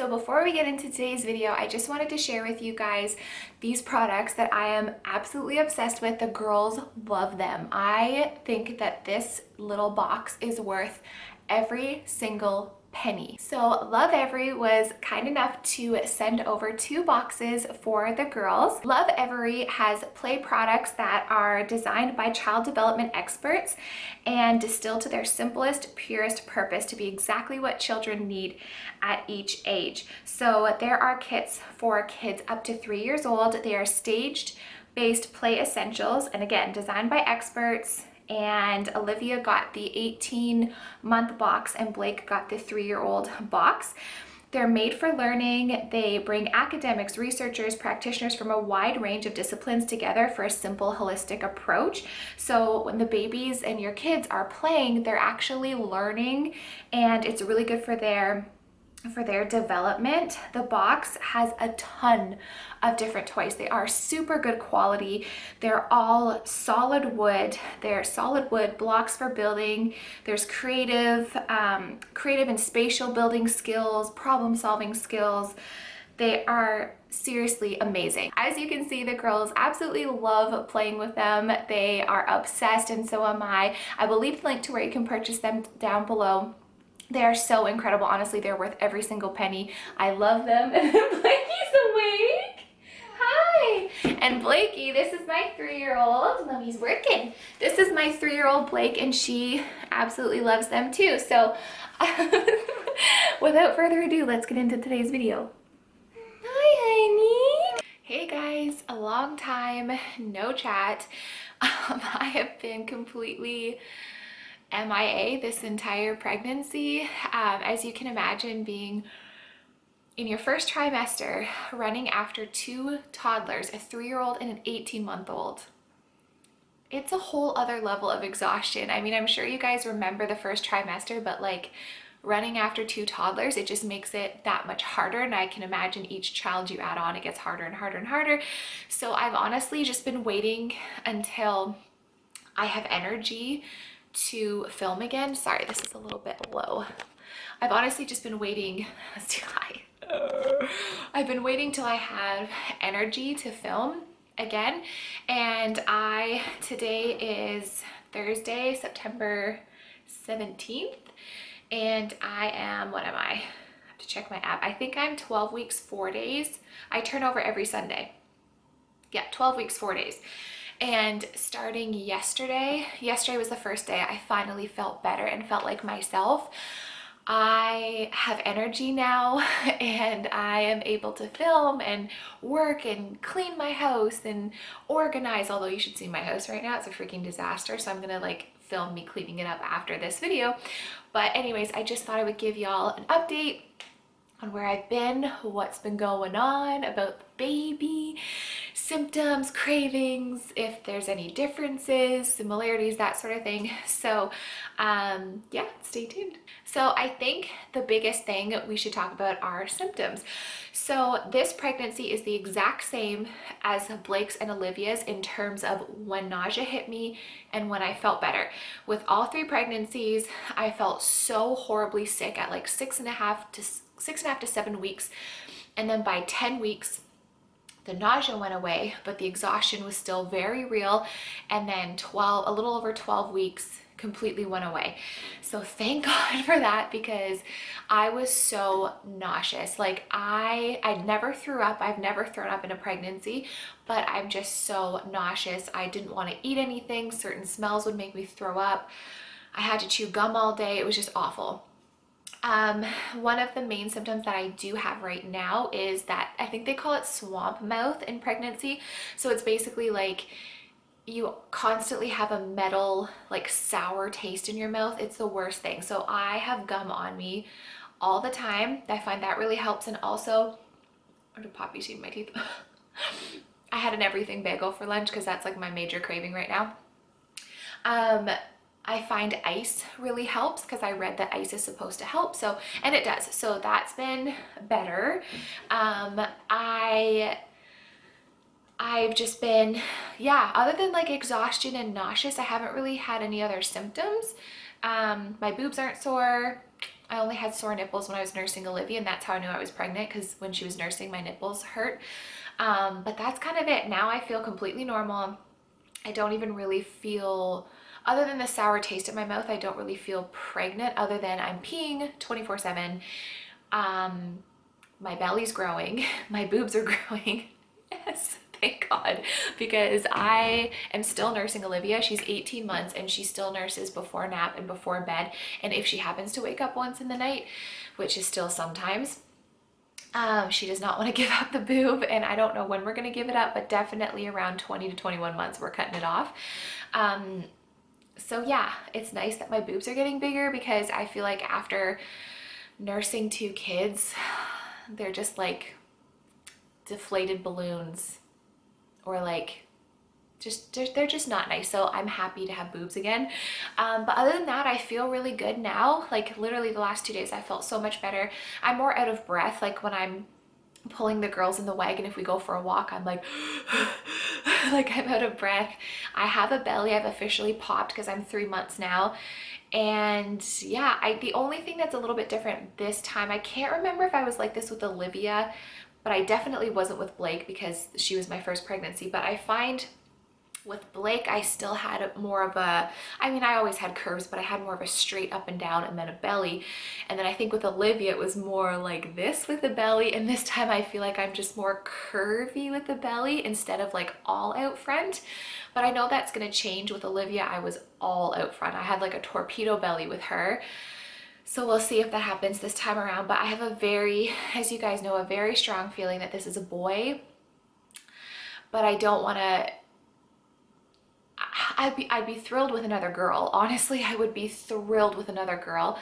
So before we get into today's video, I just wanted to share with you guys these products that I am absolutely obsessed with. The girls love them. I think that this little box is worth every single penny. So LOVEVERY was kind enough to send over 2 boxes for the girls. LOVEVERY has play products that are designed by child development experts and distilled to their simplest, purest purpose to be exactly what children need at each age. So there are kits for kids up to 3 years old. They are staged based play essentials, and again, designed by experts. And Olivia got the 18-month box and Blake got the 3-year-old box. They're made for learning. They bring academics, researchers, practitioners from a wide range of disciplines together for a simple, holistic approach. So when the babies and your kids are playing, they're actually learning, and it's really good for their development. The box has a ton of different toys. They are super good quality. They're all solid wood. They're solid wood blocks for building. There's creative and spatial building skills, problem solving skills. They are seriously amazing. As you can see, the girls absolutely love playing with them. They are obsessed, and so am I. I will leave the link to where you can purchase them down below. They are so incredible. Honestly, they're worth every single penny. I love them. And Blakey's awake. Hi. And Blakey, this is my 3-year-old. Mommy's working. This is my 3-year-old Blake, and she absolutely loves them too. So without further ado, let's get into today's video. Hi, honey. Hey guys, a long time no chat. I have been completely MIA this entire pregnancy. As you can imagine, being in your first trimester, running after 2 toddlers, a 3-year-old and an 18-month-old. It's a whole other level of exhaustion. I mean, I'm sure you guys remember the first trimester, but like running after 2 toddlers, it just makes it that much harder. And I can imagine each child you add on, it gets harder and harder and harder. So I've honestly just been waiting until I have energy to film again. Sorry, this is a little bit low. I've honestly just been waiting. Let's do high. I've been waiting till I have energy to film again. And today is Thursday, September 17th. And I am, what am I? I have to check my app. I think I'm 12 weeks, 4 days. I turn over every Sunday. Yeah, 12 weeks, 4 days. And starting yesterday was the first day I finally felt better and felt like myself. I have energy now and I am able to film and work and clean my house and organize, although you should see my house right now. It's a freaking disaster. So I'm gonna like film me cleaning it up after this video. But anyways, I just thought I would give y'all an update on where I've been, what's been going on about the baby, symptoms, cravings, if there's any differences, similarities, that sort of thing. So yeah, stay tuned. So I think the biggest thing we should talk about are symptoms. So this pregnancy is the exact same as Blake's and Olivia's in terms of when nausea hit me and when I felt better. With all 3 pregnancies, I felt so horribly sick at like 6.5 to 7 weeks. And then by 10 weeks, the nausea went away, but the exhaustion was still very real. And then a little over 12 weeks, completely went away. So thank God for that, because I was so nauseous. Like I never threw up. I've never thrown up in a pregnancy, but I'm just so nauseous. I didn't want to eat anything. Certain smells would make me throw up. I had to chew gum all day. It was just awful. One of the main symptoms that I do have right now is that I think they call it swamp mouth in pregnancy. So it's basically like you constantly have a metal, like sour taste in your mouth. It's the worst thing. So I have gum on me all the time. I find that really helps. And also, or did Poppy see my teeth? I had an everything bagel for lunch because that's like my major craving right now. I find ice really helps because I read that ice is supposed to help. So, and it does. So that's been better. I've just been, yeah, other than like exhaustion and nauseous, I haven't really had any other symptoms. My boobs aren't sore. I only had sore nipples when I was nursing Olivia, and that's how I knew I was pregnant, because when she was nursing, my nipples hurt. But that's kind of it. Now I feel completely normal. I don't even really feel, other than the sour taste in my mouth, I don't really feel pregnant, other than I'm peeing 24/7. My belly's growing, my boobs are growing. Yes, thank God, because I am still nursing Olivia. She's 18 months and she still nurses before nap and before bed. And if she happens to wake up once in the night, which is still sometimes, she does not want to give up the boob, and I don't know when we're going to give it up, but definitely around 20 to 21 months we're cutting it off. So yeah, it's nice that my boobs are getting bigger, because I feel like after nursing 2 kids, they're just like deflated balloons, or like just they're just not nice. So I'm happy to have boobs again. But other than that, I feel really good now. Like literally the last 2 days I felt so much better. I'm more out of breath, like when I'm pulling the girls in the wagon. If we go for a walk, I'm like like I'm out of breath. I have a belly. I've officially popped because I'm 3 months now. And yeah, the only thing that's a little bit different this time, I can't remember if I was like this with Olivia, but I definitely wasn't with Blake because she was my first pregnancy. But I find with Blake, I still had more of a, I mean, I always had curves, but I had more of a straight up and down and then a belly. And then I think with Olivia, it was more like this with the belly. And this time I feel like I'm just more curvy with the belly instead of like all out front. But I know that's going to change. With Olivia, I was all out front. I had like a torpedo belly with her. So we'll see if that happens this time around. But I have a very, as you guys know, a very strong feeling that this is a boy. But I don't want to, I'd be thrilled with another girl. Honestly, I would be thrilled with another girl.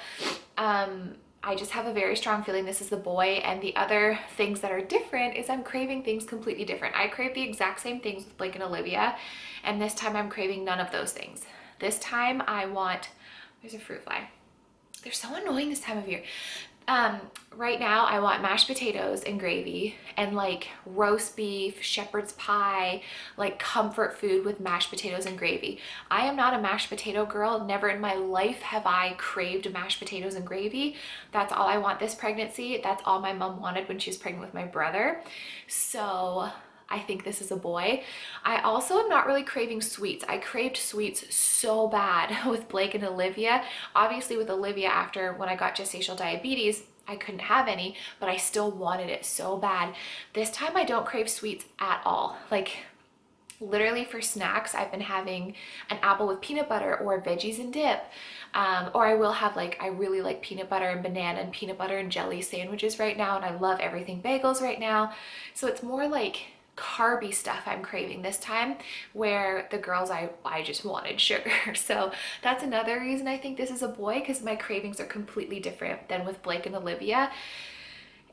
I just have a very strong feeling this is the boy. And the other things that are different is I'm craving things completely different. I crave the exact same things with Blake and Olivia, and this time I'm craving none of those things. This time I want, there's a fruit fly. They're so annoying this time of year. Right now I want mashed potatoes and gravy, and like roast beef, shepherd's pie, like comfort food with mashed potatoes and gravy. I am not a mashed potato girl. Never in my life have I craved mashed potatoes and gravy. That's all I want this pregnancy. That's all my mom wanted when she was pregnant with my brother. So I think this is a boy. I also am not really craving sweets. I craved sweets so bad with Blake and Olivia. Obviously with Olivia, after when I got gestational diabetes, I couldn't have any, but I still wanted it so bad. This time I don't crave sweets at all. Like literally for snacks, I've been having an apple with peanut butter or veggies and dip. Or I will have like, I really like peanut butter and banana and peanut butter and jelly sandwiches right now. And I love everything bagels right now. So it's more like carby stuff I'm craving this time, where the girls, I just wanted sugar. So that's another reason I think this is a boy, because my cravings are completely different than with Blake and Olivia.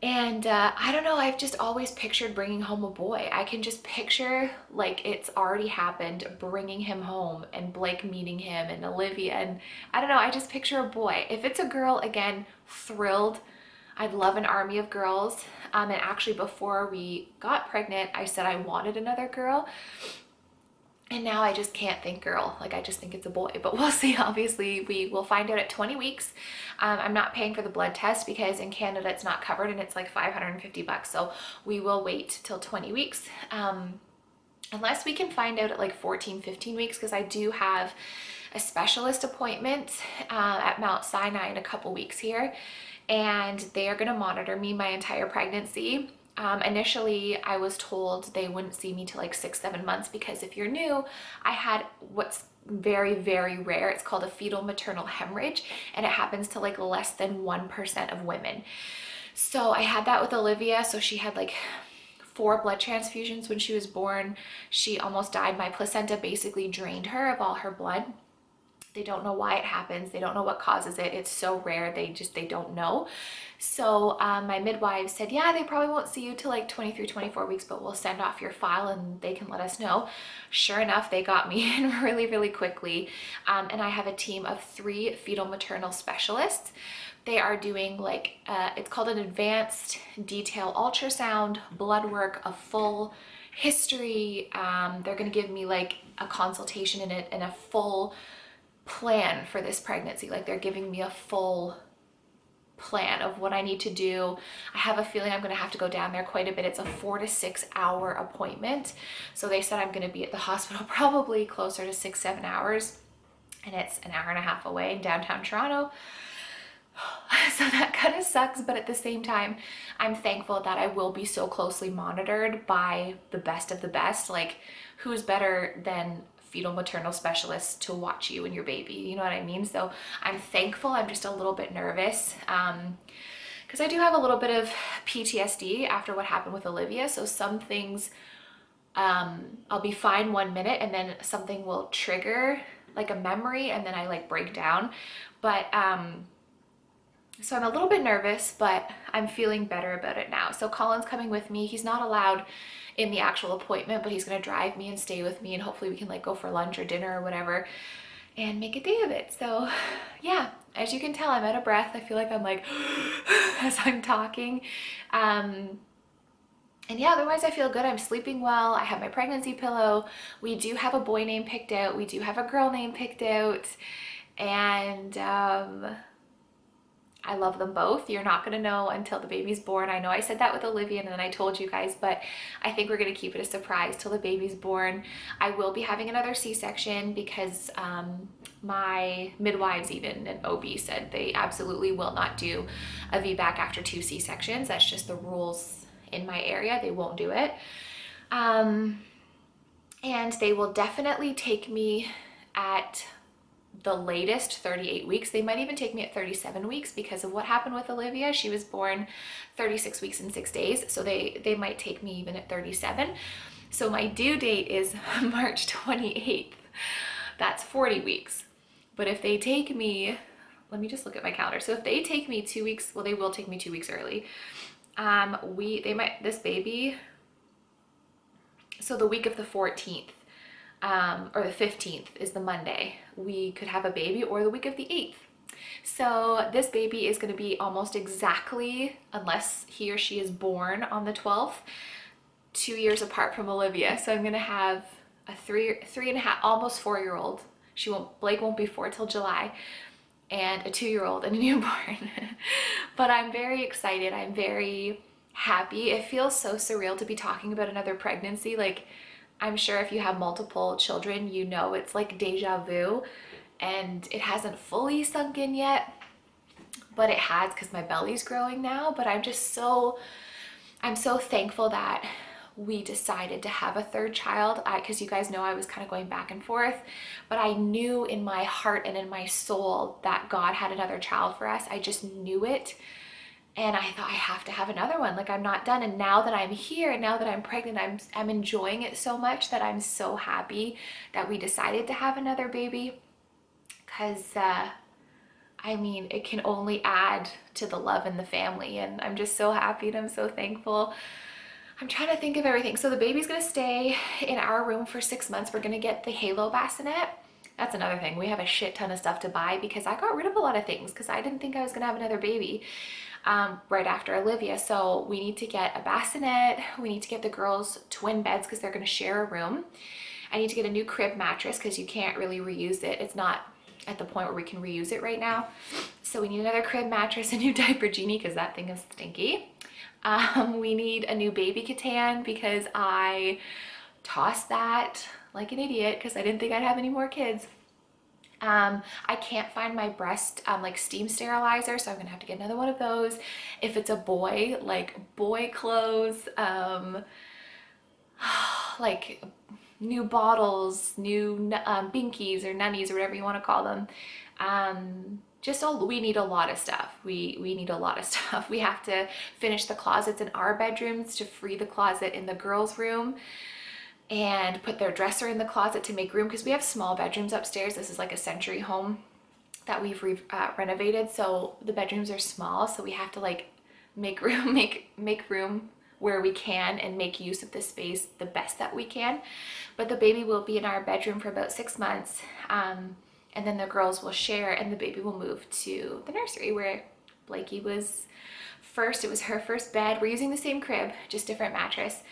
And I don't know, I've just always pictured bringing home a boy. I can just picture like it's already happened, bringing him home and Blake meeting him and Olivia, and I don't know, I just picture a boy. If it's a girl, again, thrilled. I'd love an army of girls. And actually before we got pregnant, I said I wanted another girl. And now I just can't think girl. Like I just think it's a boy, but we'll see. Obviously we will find out at 20 weeks. I'm not paying for the blood test because in Canada it's not covered and it's like $550. So we will wait till 20 weeks. Unless we can find out at like 14, 15 weeks, because I do have a specialist appointment at Mount Sinai in a couple weeks here. And they are going to monitor me my entire pregnancy. Initially, I was told they wouldn't see me till like 6-7 months, because if you're new, I had what's very, very rare. It's called a fetal maternal hemorrhage, and it happens to like less than 1% of women. So I had that with Olivia. So she had like 4 blood transfusions when she was born. She almost died. My placenta basically drained her of all her blood. They don't know why it happens. They don't know what causes it. It's so rare. They don't know. So my midwife said, yeah, they probably won't see you till like 23, 24 weeks, but we'll send off your file and they can let us know. Sure enough, they got me in really, really quickly. And I have a team of 3 fetal maternal specialists. They are doing like, it's called an advanced detail ultrasound, blood work, a full history. They're going to give me like a consultation and a full plan for this pregnancy. Like they're giving me a full plan of what I need to do. I have a feeling I'm going to have to go down there quite a bit. It's a 4 to 6 hour appointment. So they said I'm going to be at the hospital probably closer to 6-7 hours. And it's an hour and a half away in downtown Toronto. So that kind of sucks, but at the same time, I'm thankful that I will be so closely monitored by the best of the best. Like, who's better than fetal maternal specialists to watch you and your baby? You know what I mean? So I'm thankful. I'm just a little bit nervous because I do have a little bit of PTSD after what happened with Olivia. So some things, I'll be fine 1 minute and then something will trigger like a memory and then I like break down. But so I'm a little bit nervous, but I'm feeling better about it now. So Colin's coming with me. He's not allowed in the actual appointment, but he's gonna drive me and stay with me, and hopefully we can like go for lunch or dinner or whatever and make a day of it. So yeah, as you can tell, I'm out of breath. I feel like I'm like as I'm talking. And yeah, otherwise I feel good. I'm sleeping well. I have my pregnancy pillow. We do have a boy name picked out. We do have a girl name picked out. And I love them both. You're not gonna know until the baby's born. I know I said that with Olivia and then I told you guys, but I think we're gonna keep it a surprise till the baby's born. I will be having another C-section because my midwives even and OB said they absolutely will not do a VBAC after 2 C-sections. That's just the rules in my area. They won't do it. And they will definitely take me at the latest 38 weeks. They might even take me at 37 weeks because of what happened with Olivia. She was born 36 weeks and 6 days. So they might take me even at 37. So my due date is March 28th. That's 40 weeks. But if they take me, let me just look at my calendar. So if they take me 2 weeks, well, they will take me 2 weeks early. This baby, so the week of the 14th, or the 15th is the Monday, we could have a baby, or the week of the 8th. So this baby is going to be almost exactly, unless he or she is born on the 12th, 2 years apart from Olivia. So I'm going to have a three and a half, almost 4-year-old. Blake won't be 4 till July, and a 2-year-old and a newborn. But I'm very excited. I'm very happy. It feels so surreal to be talking about another pregnancy. Like, I'm sure if you have multiple children, you know it's like deja vu, and it hasn't fully sunk in yet, but it has because my belly's growing now. But I'm so thankful that we decided to have a third child, because you guys know I was kind of going back and forth, but I knew in my heart and in my soul that God had another child for us. I just knew it. And I thought, I have to have another one. Like, I'm not done. And now that I'm here and now that I'm pregnant, I'm enjoying it so much that I'm so happy that we decided to have another baby. Because, I mean, it can only add to the love in the family. And I'm just so happy and I'm so thankful. I'm trying to think of everything. So the baby's going to stay in our room for 6 months. We're going to get the Halo bassinet. That's another thing. We have a shit ton of stuff to buy because I got rid of a lot of things because I didn't think I was going to have another baby right after Olivia. So we need to get a bassinet. We need to get the girls twin beds because they're going to share a room. I need to get a new crib mattress because you can't really reuse it. It's not at the point where we can reuse it right now. So we need another crib mattress, a new diaper genie because that thing is stinky. We need a new baby katan because I tossed that like an idiot because I didn't think I'd have any more kids. I can't find my breast like steam sterilizer, so I'm gonna have to get another one of those. If it's a boy, like boy clothes, like new bottles, new binkies or nunnies or whatever you want to call them. We need a lot of stuff. We need a lot of stuff. We have to finish the closets in our bedrooms to free the closet in the girls' room, and put their dresser in the closet to make room because we have small bedrooms upstairs. This is like a century home that we've renovated, so the bedrooms are small, so we have to like make room, make room where we can and make use of the space the best that we can. But the baby will be in our bedroom for about 6 months, and then the girls will share, and the baby will move to the nursery where Blakey was first. It was her first bed. We're using the same crib, just different mattress.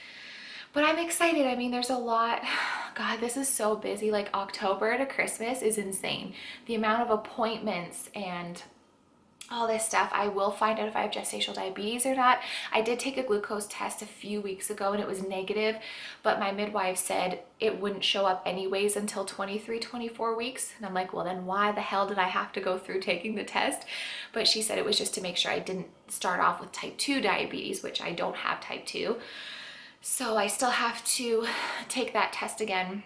But I'm excited. I mean, there's a lot. God, this is so busy. Like, October to Christmas is insane. The amount of appointments and all this stuff. I will find out if I have gestational diabetes or not. I did take a glucose test a few weeks ago and it was negative, but my midwife said it wouldn't show up anyways until 23, 24 weeks. And I'm like, well, then why the hell did I have to go through taking the test? But she said it was just to make sure I didn't start off with type 2 diabetes, which I don't have type 2. So I still have to take that test again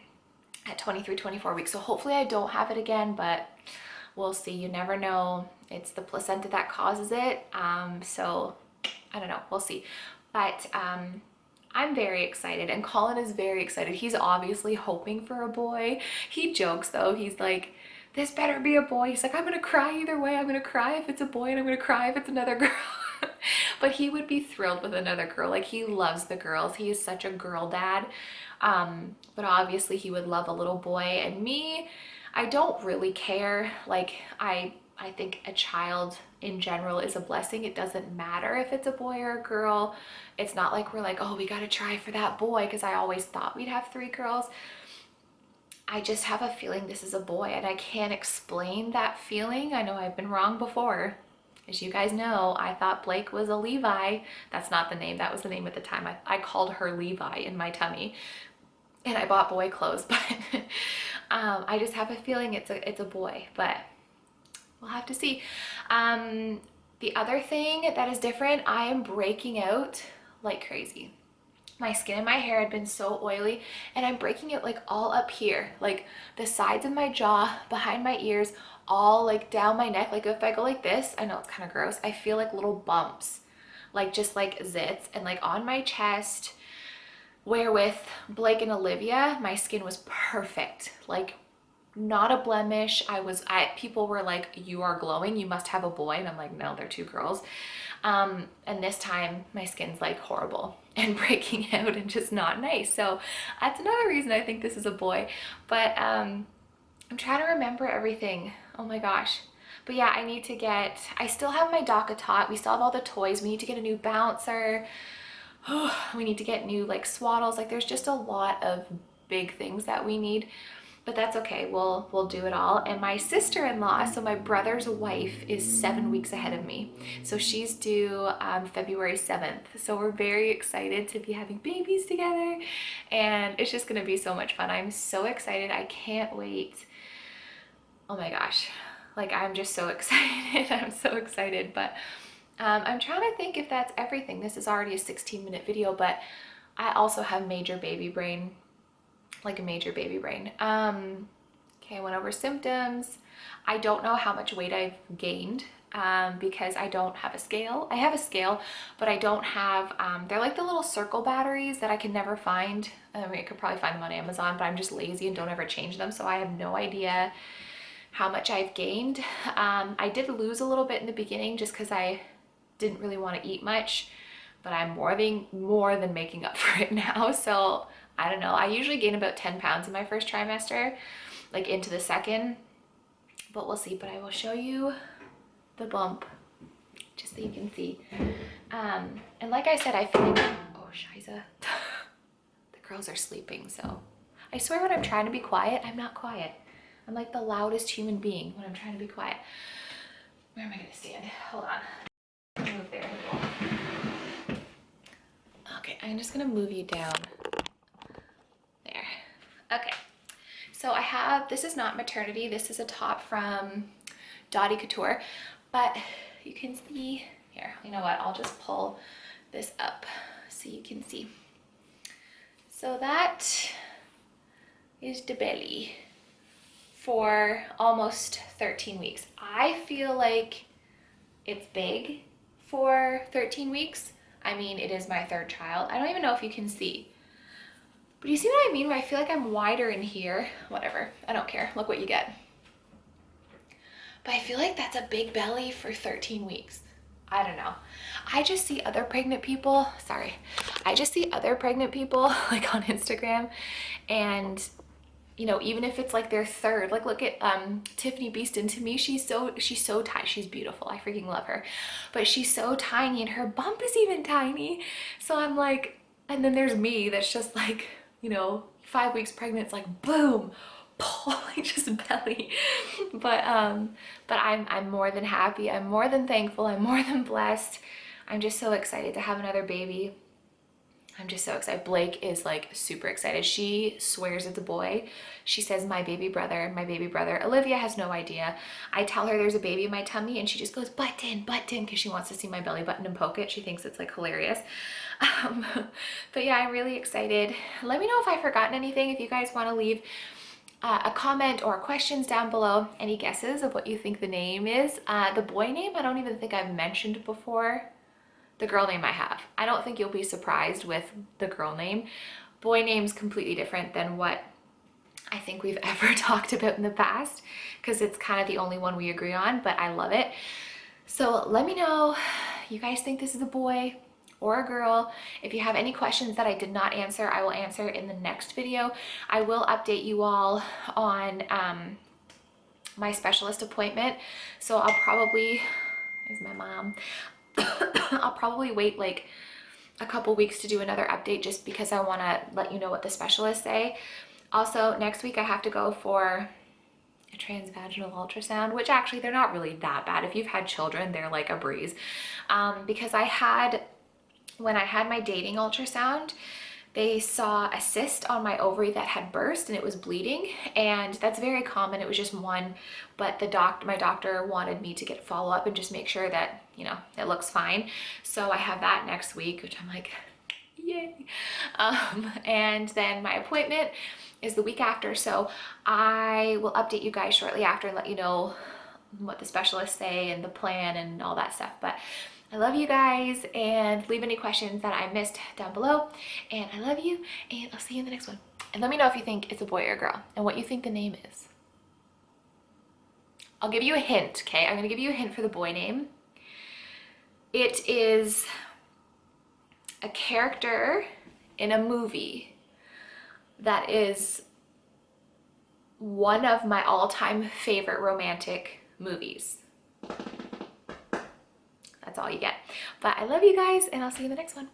at 23, 24 weeks. So hopefully I don't have it again, but we'll see. You never know. It's the placenta that causes it. So I don't know. We'll see. But I'm very excited, and Colin is very excited. He's obviously hoping for a boy. He jokes though. He's like, this better be a boy. He's like, I'm gonna cry either way. I'm gonna cry if it's a boy and I'm gonna cry if it's another girl. But he would be thrilled with another girl. Like, he loves the girls. He is such a girl dad. But obviously he would love a little boy. And me, I don't really care. Like, I think a child in general is a blessing. It doesn't matter if it's a boy or a girl. It's not like we're like, oh, we got to try for that boy, because I always thought we'd have 3 girls. I just have a feeling this is a boy, and I can't explain that feeling. I know I've been wrong before. As you guys know, I thought Blake was a Levi. That's not the name. That was the name at the time. I called her Levi in my tummy, and I bought boy clothes, but I just have a feeling it's a boy, but we'll have to see. The other thing that is different, I am breaking out like crazy. My skin and my hair had been so oily, and I'm breaking it like all up here, like the sides of my jaw, behind my ears, all like down my neck. Like if I go like this, I know it's kind of gross, I feel like little bumps, like just like zits, and like on my chest, where with Blake and Olivia, my skin was perfect, like not a blemish. People were like, you are glowing, you must have a boy. And I'm like, no, they're 2 girls. And this time my skin's like horrible and breaking out and just not nice. So that's another reason I think this is a boy. But I'm trying to remember everything. Oh my gosh. But yeah, I still have my DACA tot. We still have all the toys. We need to get a new bouncer. We need to get new like swaddles. Like, there's just a lot of big things that we need. But that's okay, we'll do it all. And my sister-in-law, so my brother's wife, is 7 weeks ahead of me. So she's due February 7th. So we're very excited to be having babies together. And it's just gonna be so much fun. I'm so excited, I can't wait. Oh my gosh, like I'm just so excited. I'm so excited, but I'm trying to think if that's everything. This is already a 16-minute video, but I also have major baby brain. Like a major baby brain. Okay, I went over symptoms. I don't know how much weight I've gained because I don't have a scale. I have a scale, but I don't have, they're like the little circle batteries that I can never find. I mean, I could probably find them on Amazon, but I'm just lazy and don't ever change them. So I have no idea how much I've gained. I did lose a little bit in the beginning just because I didn't really want to eat much, but I'm more than making up for it now. So I don't know. I usually gain about 10 pounds in my first trimester, like into the second, but we'll see. But I will show you the bump just so you can see. And like I said, I feel like, oh, Shiza, the girls are sleeping. So I swear when I'm trying to be quiet, I'm not quiet. I'm like the loudest human being when I'm trying to be quiet. Where am I gonna stand? Hold on. Move there. Okay, I'm just gonna move you down. Okay, so I have, this is not maternity, this is a top from Dottie Couture, but you can see here, you know what, I'll just pull this up so you can see. So that is the belly for almost 13 weeks. I feel like it's big for 13 weeks. I mean, it is my 3rd child. I don't even know if you can see. But you see what I mean? Where I feel like I'm wider in here. Whatever, I don't care. Look what you get. But I feel like that's a big belly for 13 weeks. I don't know. I just see other pregnant people, I just see other pregnant people like on Instagram, and you know, even if it's like their 3rd, like look at Tiffany Beeston. To me, she's so tiny. She's beautiful. I freaking love her. But she's so tiny and her bump is even tiny. So I'm like, and then there's me that's just like, you know, 5 weeks pregnant, it's like boom, like just belly. But I'm more than happy. I'm more than thankful. I'm more than blessed. I'm just so excited to have another baby. I'm just so excited. Blake is like super excited. She swears it's a boy. She says my baby brother, my baby brother. Olivia has no idea. I tell her there's a baby in my tummy and she just goes button, because she wants to see my belly button and poke it. She thinks it's like hilarious. Um, but yeah, I'm really excited. Let me know if I've forgotten anything. If you guys want to leave a comment or questions down below, any guesses of what you think the name is. The boy name, I don't even think I've mentioned before. The girl name I have. I don't think you'll be surprised with the girl name. Boy name's completely different than what I think we've ever talked about in the past, because it's kind of the only one we agree on, but I love it. So let me know, you guys think this is a boy or a girl? If you have any questions that I did not answer, I will answer in the next video. I will update you all on my specialist appointment. So I'll probably, there's my mom. I'll probably wait like a couple weeks to do another update just because I want to let you know what the specialists say. Also, next week I have to go for a transvaginal ultrasound, which actually they're not really that bad. If you've had children, they're like a breeze. Because when I had my dating ultrasound, they saw a cyst on my ovary that had burst and it was bleeding, and that's very common. It was just one, but my doctor wanted me to get follow-up and just make sure that, you know, it looks fine. So I have that next week, which I'm like, yay. And then my appointment is the week after, so I will update you guys shortly after and let you know what the specialists say and the plan and all that stuff. But I love you guys, and leave any questions that I missed down below. And I love you, and I'll see you in the next one. And let me know if you think it's a boy or a girl and what you think the name is. I'll give you a hint, okay? I'm gonna give you a hint for the boy name. It is a character in a movie that is one of my all-time favorite romantic movies. That's all you get. But I love you guys, and I'll see you in the next one.